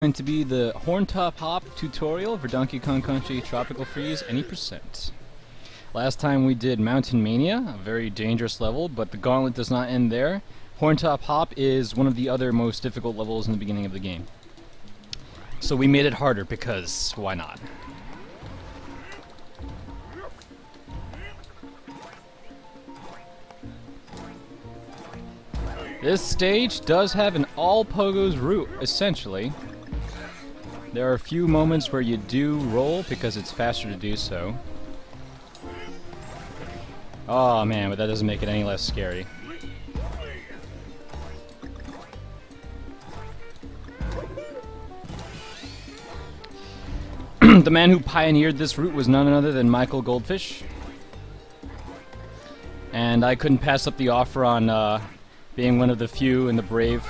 Going to be the Horn Top Hop tutorial for Donkey Kong Country Tropical Freeze any percent. Last time we did Mountain Mania, a very dangerous level, but the gauntlet does not end there. Horn Top Hop is one of the other most difficult levels in the beginning of the game. So we made it harder because why not? This stage does have an all pogos route, essentially. There are a few moments where you do roll because it's faster to do so. Oh man, but that doesn't make it any less scary. The man who pioneered this route was none other than Michael Goldfish. And I couldn't pass up the offer on being one of the few and the brave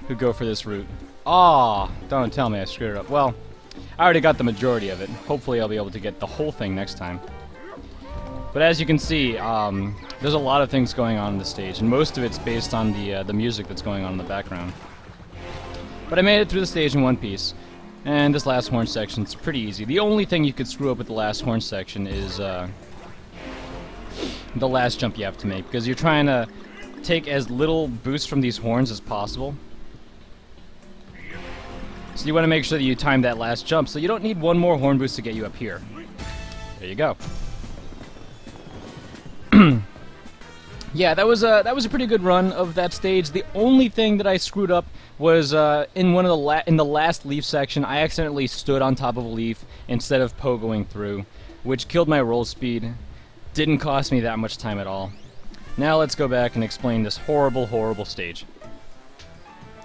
who go for this route. Aw, don't tell me I screwed it up. Well, I already got the majority of it. Hopefully I'll be able to get the whole thing next time. But as you can see, there's a lot of things going on the stage, and most of it's based on the music that's going on in the background. But I made it through the stage in one piece, and this last horn section's pretty easy. The only thing you could screw up with the last horn section is the last jump you have to make, because you're trying to take as little boost from these horns as possible. So you want to make sure that you time that last jump, so you don't need one more horn boost to get you up here. There you go. Yeah, that was a pretty good run of that stage. The only thing that I screwed up was in the last leaf section. I accidentally stood on top of a leaf instead of pogoing through, which killed my roll speed. Didn't cost me that much time at all. Now let's go back and explain this horrible, horrible stage.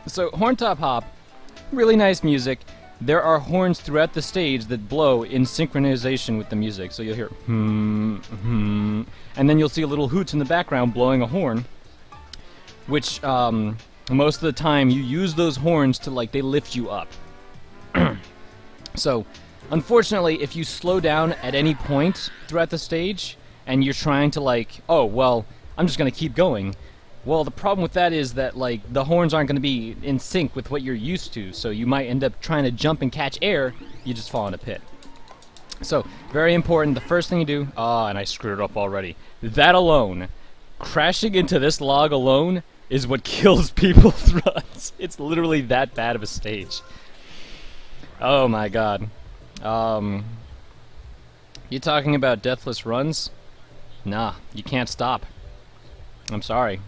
So Horn Top Hop. Really nice music. There are horns throughout the stage that blow in synchronization with the music. So you'll hear and then you'll see a little hoots in the background blowing a horn, which most of the time you use those horns to, like, they lift you up. So unfortunately, if you slow down at any point throughout the stage and you're trying to, like, oh well, I'm just gonna keep going. Well, the problem with that is that, like, the horns aren't going to be in sync with what you're used to, so you might end up trying to jump and catch air, you just fall in a pit. So, very important, the first thing you do, and I screwed it up already, that alone, crashing into this log alone is what kills people's runs. It's literally that bad of a stage. Oh my god. You talking about deathless runs? Nah, you can't stop. I'm sorry.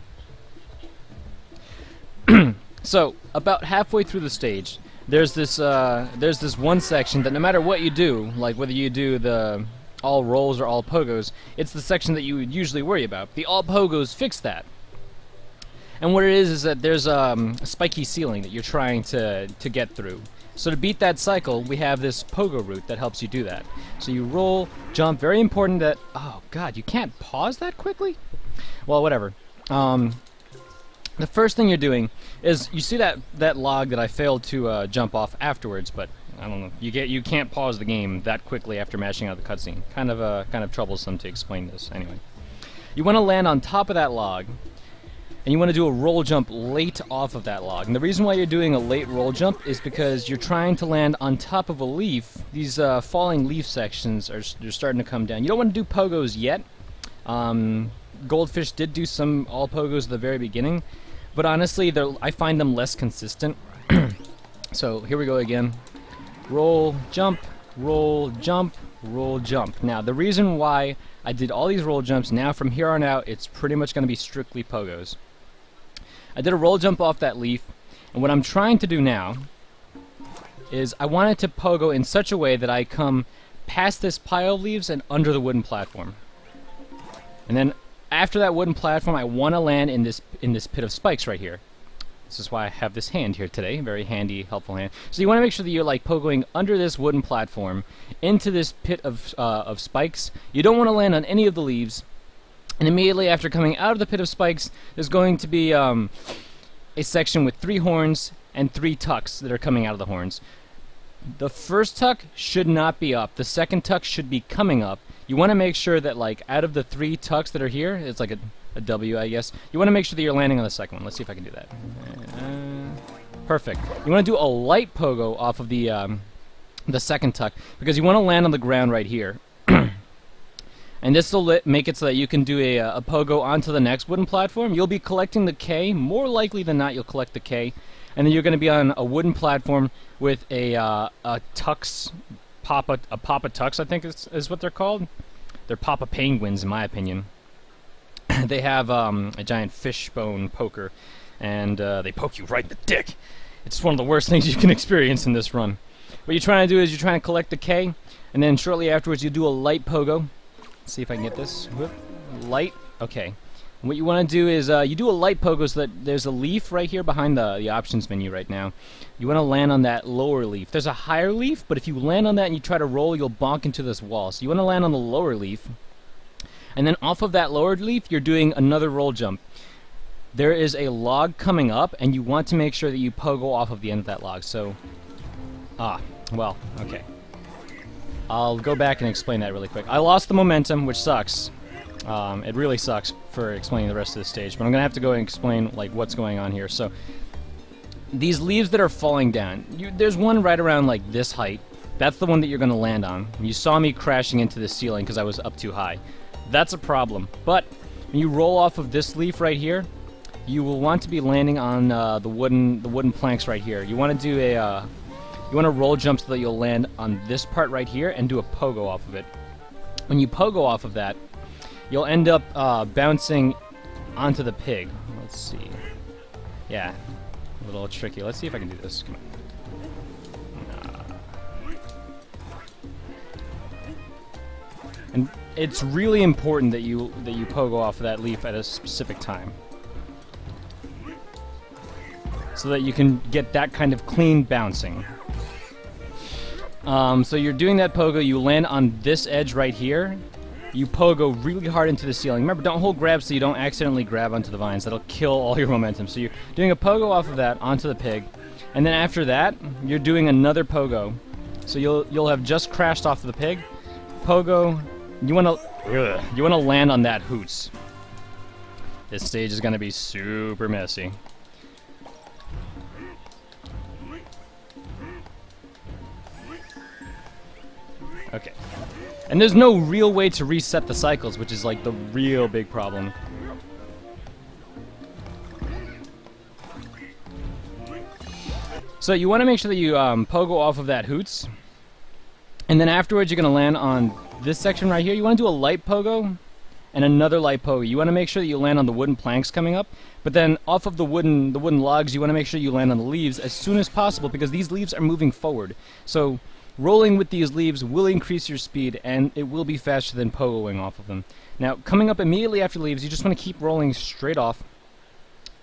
So, about halfway through the stage, there's this one section that no matter what you do, like whether you do the all rolls or all pogos, it's the section that you would usually worry about. The all pogos fix that. And what it is that there's a spiky ceiling that you're trying to get through. So to beat that cycle, we have this pogo route that helps you do that. So you roll, jump, very important that, oh god, you can't pause that quickly? Well, whatever. The first thing you're doing is you see that log that I failed to jump off afterwards, but I don't know. You can't pause the game that quickly after mashing out the cutscene. Kind of troublesome to explain this. Anyway, you want to land on top of that log, and you want to do a roll jump late off of that log. And the reason why you're doing a late roll jump is because you're trying to land on top of a leaf. These falling leaf sections they're starting to come down. You don't want to do pogos yet. Goldfish did do some all pogos at the very beginning, but honestly, I find them less consistent. So here we go again. Roll, jump, roll, jump, roll, jump. Now, the reason why I did all these roll jumps, now from here on out, it's pretty much going to be strictly pogos. I did a roll jump off that leaf, and what I'm trying to do now is I wanted to pogo in such a way that I come past this pile of leaves and under the wooden platform. And then after that wooden platform, I want to land in this pit of spikes right here. This is why I have this hand here today. Very handy, helpful hand. So you want to make sure that you're, like, pogoing under this wooden platform into this pit of spikes. You don't want to land on any of the leaves. And immediately after coming out of the pit of spikes, there's going to be a section with 3 horns and 3 tucks that are coming out of the horns. The first tuck should not be up. The second tuck should be coming up. You want to make sure that, like, out of the 3 tucks that are here, it's like a W, I guess. You want to make sure that you're landing on the second one. Let's see if I can do that. Perfect. You want to do a light pogo off of the second tuck because you want to land on the ground right here. And this will make it so that you can do a pogo onto the next wooden platform. You'll be collecting the K. More likely than not, you'll collect the K. And then you're going to be on a wooden platform with a tux, a Papa Tux, I think is what they're called. They're Papa Penguins, in my opinion. They have a giant fishbone poker, and they poke you right in the dick. It's one of the worst things you can experience in this run. What you're trying to do is you're trying to collect the K, and then shortly afterwards you do a light pogo. Let's see if I can get this. Whoop. Light. Okay. And what you want to do is you do a light pogo so that there's a leaf right here behind the options menu right now. You want to land on that lower leaf. There's a higher leaf, but if you land on that and you try to roll, you'll bonk into this wall. So you want to land on the lower leaf. And then off of that lower leaf, you're doing another roll jump. There is a log coming up, and you want to make sure that you pogo off of the end of that log. So, well, okay. I'll go back and explain that really quick. I lost the momentum, which sucks. It really sucks for explaining the rest of the stage, but I'm gonna have to go and explain like what's going on here. So, these leaves that are falling down, there's one right around like this height. That's the one that you're gonna land on. You saw me crashing into the ceiling because I was up too high. That's a problem. But when you roll off of this leaf right here, you will want to be landing on the wooden planks right here. You want to do you want to roll jump so that you'll land on this part right here and do a pogo off of it. When you pogo off of that, you'll end up bouncing onto the pig. Let's see. Yeah, a little tricky. Let's see if I can do this. Come on. And it's really important that you pogo off of that leaf at a specific time, so that you can get that kind of clean bouncing. So you're doing that pogo, you land on this edge right here, you pogo really hard into the ceiling. Remember, don't hold grab so you don't accidentally grab onto the vines. That'll kill all your momentum. So you're doing a pogo off of that onto the pig, and then after that, you're doing another pogo. So you'll have just crashed off of the pig. Pogo, you wanna land on that hoots. This stage is gonna be super messy. Okay. And there's no real way to reset the cycles, which is like the real big problem. So you want to make sure that you pogo off of that hoots. And then afterwards you're going to land on this section right here. You want to do a light pogo and another light pogo. You want to make sure that you land on the wooden planks coming up. But then off of the wooden logs, you want to make sure you land on the leaves as soon as possible because these leaves are moving forward. So rolling with these leaves will increase your speed, and it will be faster than pogoing off of them. Now, coming up immediately after leaves, you just want to keep rolling straight off.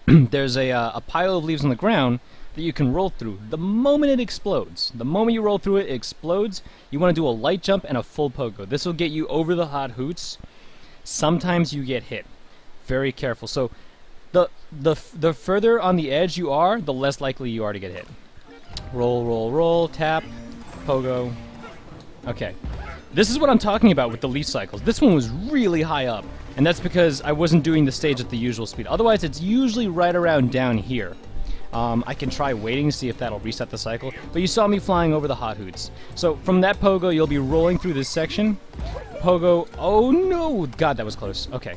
There's a pile of leaves on the ground that you can roll through. The moment it explodes, the moment you roll through it, it explodes. You want to do a light jump and a full pogo. This will get you over the hot hoots. Sometimes you get hit. Very careful. So, the further on the edge you are, the less likely you are to get hit. Roll, roll, roll, tap. Pogo. Okay. This is what I'm talking about with the leaf cycles. This one was really high up, and that's because I wasn't doing the stage at the usual speed. Otherwise, it's usually right around down here. I can try waiting to see if that'll reset the cycle, but you saw me flying over the hot hoots. So from that pogo, you'll be rolling through this section. Pogo. Oh no! God, that was close. Okay.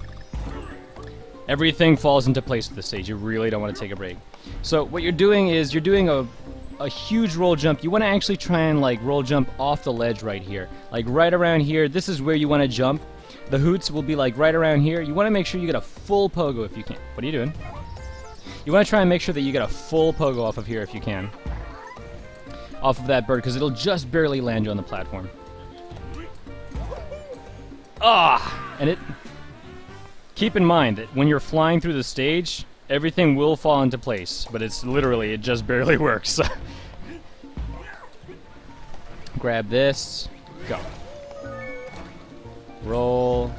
Everything falls into place with this stage. You really don't want to take a break. So what you're doing is you're doing a huge roll jump. You want to actually try and like roll jump off the ledge right here, like right around here. This is where you want to jump. The hoots will be like right around here. You want to make sure you get a full pogo if you can. What are you doing? You want to try and make sure that you get a full pogo off of here if you can, off of that bird, because it'll just barely land you on the platform. And keep in mind that when you're flying through the stage, everything will fall into place, but it's literally, it just barely works. Grab this, go. Roll,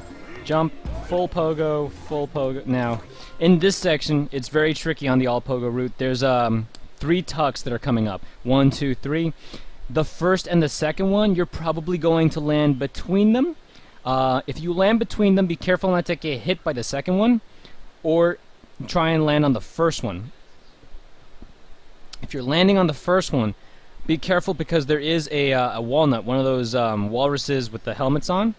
jump, full pogo. Now, in this section, it's very tricky on the all pogo route. There's 3 tucks that are coming up. 1, 2, 3. The first and the second one, you're probably going to land between them. If you land between them, be careful not to get hit by the second one, or try and land on the first one. If you're landing on the first one, be careful because there is a walnut, one of those walruses with the helmets on.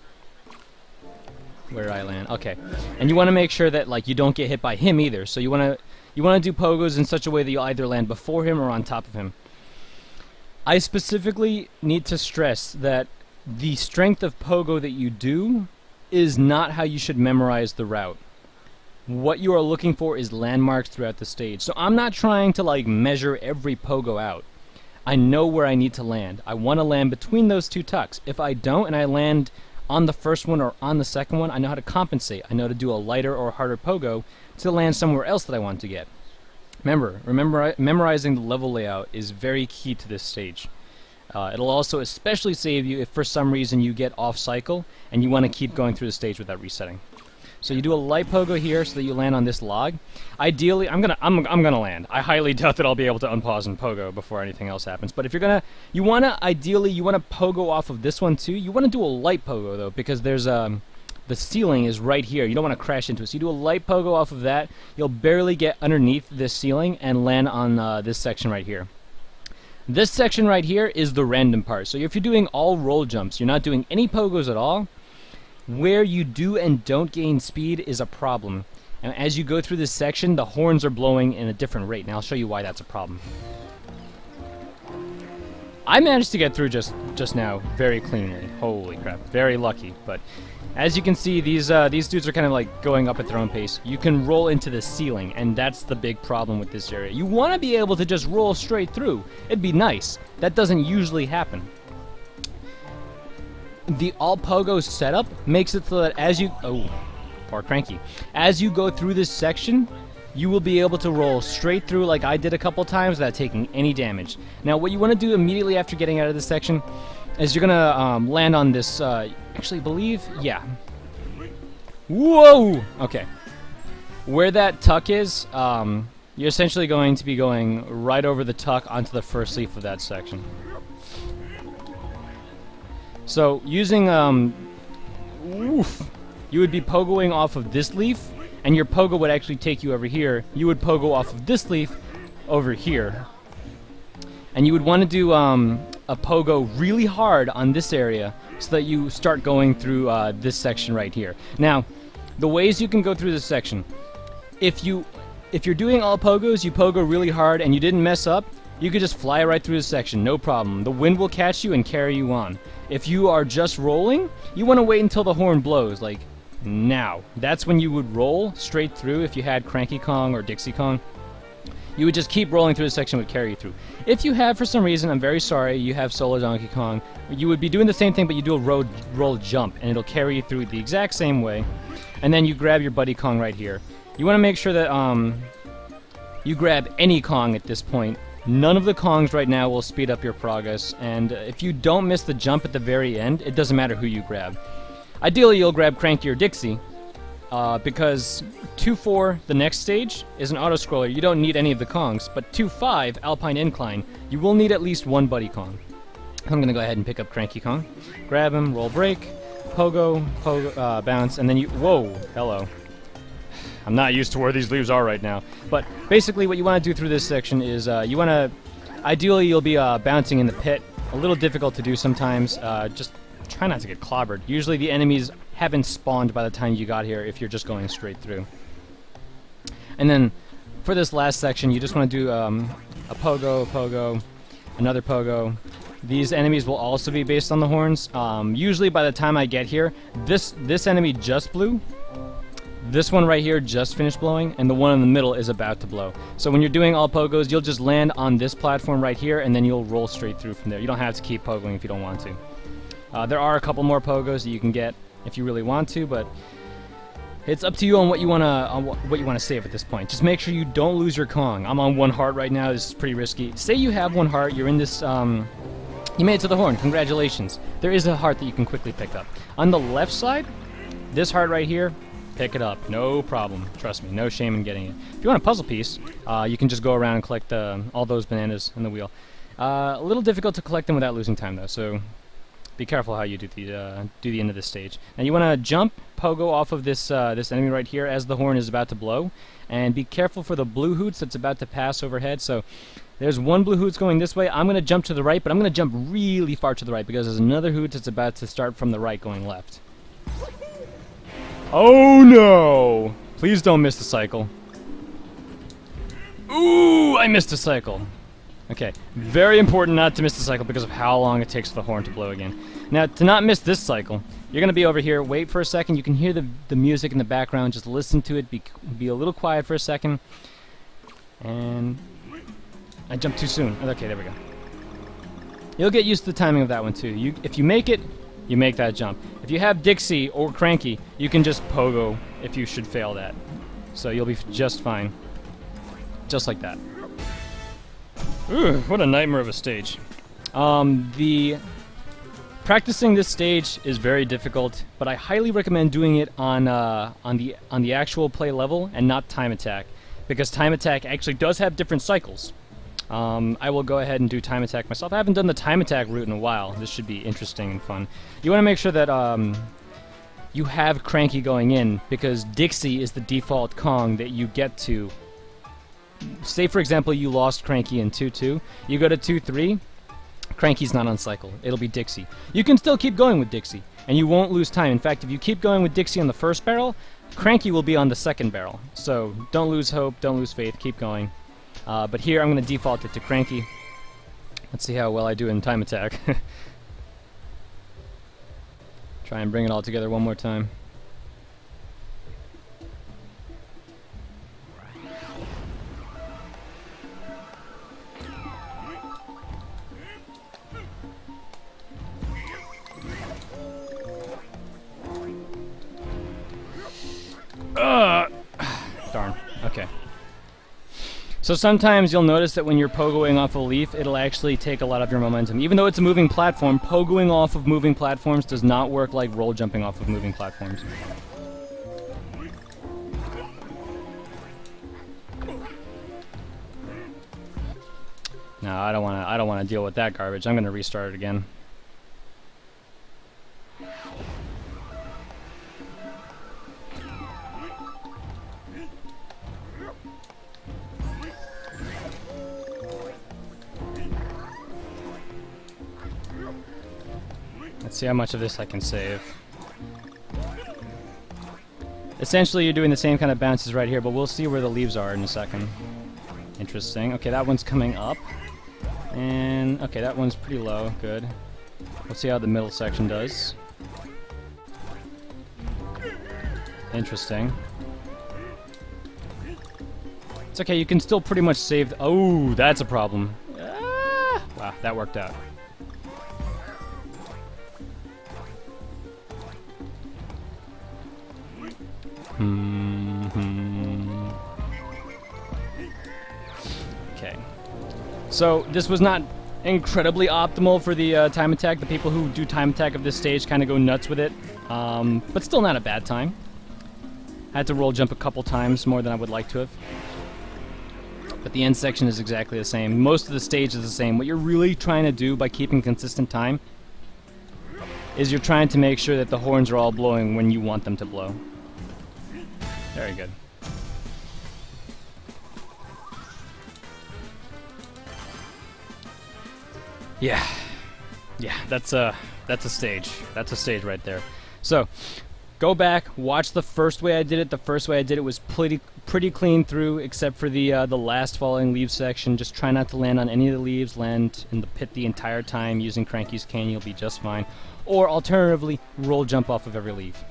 Where did I land? Okay. And you want to make sure that like you don't get hit by him either. So you want to do pogos in such a way that you'll either land before him or on top of him. I specifically need to stress that the strength of pogo that you do is not how you should memorize the route. What you are looking for is landmarks throughout the stage. So I'm not trying to like measure every pogo out. I know where I need to land. I want to land between those two tucks. If I don't and I land on the first one or on the second one, I know how to compensate. I know to do a lighter or harder pogo to land somewhere else that I want to get. Remember, memorizing the level layout is very key to this stage. It'll also especially save you if for some reason you get off cycle and you want to keep going through the stage without resetting. So you do a light pogo here so that you land on this log. Ideally, I'm gonna land. I highly doubt that I'll be able to unpause and pogo before anything else happens. But if you're gonna, ideally you wanna pogo off of this one too. You wanna do a light pogo though, because there's the ceiling is right here. You don't want to crash into it. So you do a light pogo off of that. You'll barely get underneath this ceiling and land on this section right here. This section right here is the random part. So if you're doing all roll jumps, you're not doing any pogos at all. Where you do and don't gain speed is a problem. And as you go through this section, the horns are blowing in a different rate. Now I'll show you why that's a problem. I managed to get through just now very cleanly. Holy crap, very lucky. But as you can see, these dudes are kind of like going up at their own pace. You can roll into the ceiling, and that's the big problem with this area. You want to be able to just roll straight through. It'd be nice. That doesn't usually happen. The all pogo setup makes it so that as you go through this section, you will be able to roll straight through like I did a couple times without taking any damage. Now what you want to do immediately after getting out of this section is you're gonna land on this whoa, okay, where that tuck is, you're essentially going to be going right over the tuck onto the first leaf of that section. So using you would be pogoing off of this leaf, and your pogo would actually take you over here. You would pogo off of this leaf over here, and you would want to do a pogo really hard on this area so that you start going through this section right here. Now, the ways you can go through this section, if you're doing all pogos, you pogo really hard and you didn't mess up, you could just fly right through this section, no problem. The wind will catch you and carry you on. If you are just rolling, you want to wait until the horn blows, like now. That's when you would roll straight through. If you had Cranky Kong or Dixie Kong, you would just keep rolling through the section, would carry you through. If you have, for some reason, I'm very sorry, you have Solo Donkey Kong, you would be doing the same thing, but you do a roll jump, and it'll carry you through the exact same way. And then you grab your buddy Kong right here. You want to make sure that you grab any Kong at this point. None of the Kongs right now will speed up your progress, and if you don't miss the jump at the very end, it doesn't matter who you grab. Ideally, you'll grab Cranky or Dixie, because 2-4, the next stage, is an auto-scroller. You don't need any of the Kongs, but 2-5, Alpine Incline, you will need at least one buddy Kong. I'm going to go ahead and pick up Cranky Kong. Grab him, roll break, pogo, bounce, and then you... Whoa, hello. I'm not used to where these leaves are right now. But basically what you want to do through this section is you want to... Ideally, you'll be bouncing in the pit. A little difficult to do sometimes. Just try not to get clobbered. Usually the enemies haven't spawned by the time you got here if you're just going straight through. And then for this last section, you just want to do a pogo, another pogo. These enemies will also be based on the horns. Usually by the time I get here, this enemy just blew. This one right here just finished blowing, and the one in the middle is about to blow. So when you're doing all pogos, you'll just land on this platform right here, and then you'll roll straight through from there. You don't have to keep pogoing if you don't want to. There are a couple more pogos that you can get if you really want to, but it's up to you on what you wanna save at this point. Just make sure you don't lose your Kong. I'm on 1 heart right now. This is pretty risky. Say you have 1 heart. You're in this. You made it to the horn. Congratulations. There is a heart that you can quickly pick up. On the left side, this heart right here. Pick it up, no problem. Trust me, no shame in getting it. If you want a puzzle piece, you can just go around and collect all those bananas in the wheel. A little difficult to collect them without losing time, though. So be careful how you do the end of this stage. Now you want to jump, pogo off of this this enemy right here as the horn is about to blow, and be careful for the blue hoots that's about to pass overhead. So There's one blue hoot's going this way. I'm going to jump to the right, but I'm going to jump really far to the right because there's another hoot that's about to start from the right going left. Oh no! Please don't miss the cycle. Ooh, I missed a cycle. Okay, very important not to miss the cycle because of how long it takes for the horn to blow again. Now, to not miss this cycle, you're going to be over here, wait for a second, you can hear the music in the background, just listen to it, be a little quiet for a second. And I jumped too soon. Okay, there we go. You'll get used to the timing of that one too. If you make it, you make that jump. If you have Dixie or Cranky, you can just pogo if you should fail that. So you'll be just fine. Just like that. Ooh, what a nightmare of a stage. Practicing this stage is very difficult, but I highly recommend doing it on the actual play level and not time attack, because time attack actually does have different cycles. I will go ahead and do time attack myself. I haven't done the time attack route in a while. This should be interesting and fun. You want to make sure that you have Cranky going in, because Dixie is the default Kong that you get to. Say, for example, you lost Cranky in 2-2. You go to 2-3, Cranky's not on cycle. It'll be Dixie. You can still keep going with Dixie, and you won't lose time. In fact, if you keep going with Dixie on the first barrel, Cranky will be on the second barrel. So don't lose hope, don't lose faith, keep going. But here I'm going to default it to Cranky. Let's see how well I do in time attack. Try and bring it all together one more time. Darn. Okay. So sometimes you'll notice that when you're pogoing off a leaf, it'll actually take a lot of your momentum. Even though it's a moving platform, pogoing off of moving platforms does not work like roll jumping off of moving platforms. No, I don't want to deal with that garbage. I'm going to restart it again. Let's see how much of this I can save. Essentially, you're doing the same kind of bounces right here, but we'll see where the leaves are in a second. Interesting. Okay, that one's coming up. And, okay, that one's pretty low. Good. We'll see how the middle section does. Interesting. It's okay, you can still pretty much save... Oh, that's a problem. Ah! Wow, that worked out. Okay. So, this was not incredibly optimal for the time attack. The people who do time attack of this stage kind of go nuts with it. But still not a bad time. I had to roll jump a couple times more than I would like to have. But the end section is exactly the same. Most of the stage is the same. What you're really trying to do by keeping consistent time is you're trying to make sure that the horns are all blowing when you want them to blow. Very good. Yeah, that's a stage. That's a stage right there. So, go back, watch the first way I did it. The first way I did it was pretty clean through, except for the last falling leaf section. Just try not to land on any of the leaves. Land in the pit the entire time using Cranky's cane. You'll be just fine. Or alternatively, roll jump off of every leaf.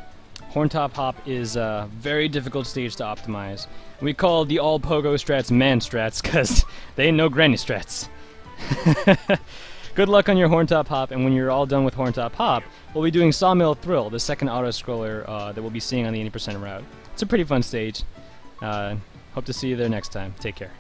Horntop Hop is a very difficult stage to optimize. We call the all pogo strats man strats because they ain't no granny strats. Good luck on your Horntop Hop, and when you're all done with Horntop Hop, we'll be doing Sawmill Thrill, the second auto-scroller that we'll be seeing on the 80% route. It's a pretty fun stage. Hope to see you there next time. Take care.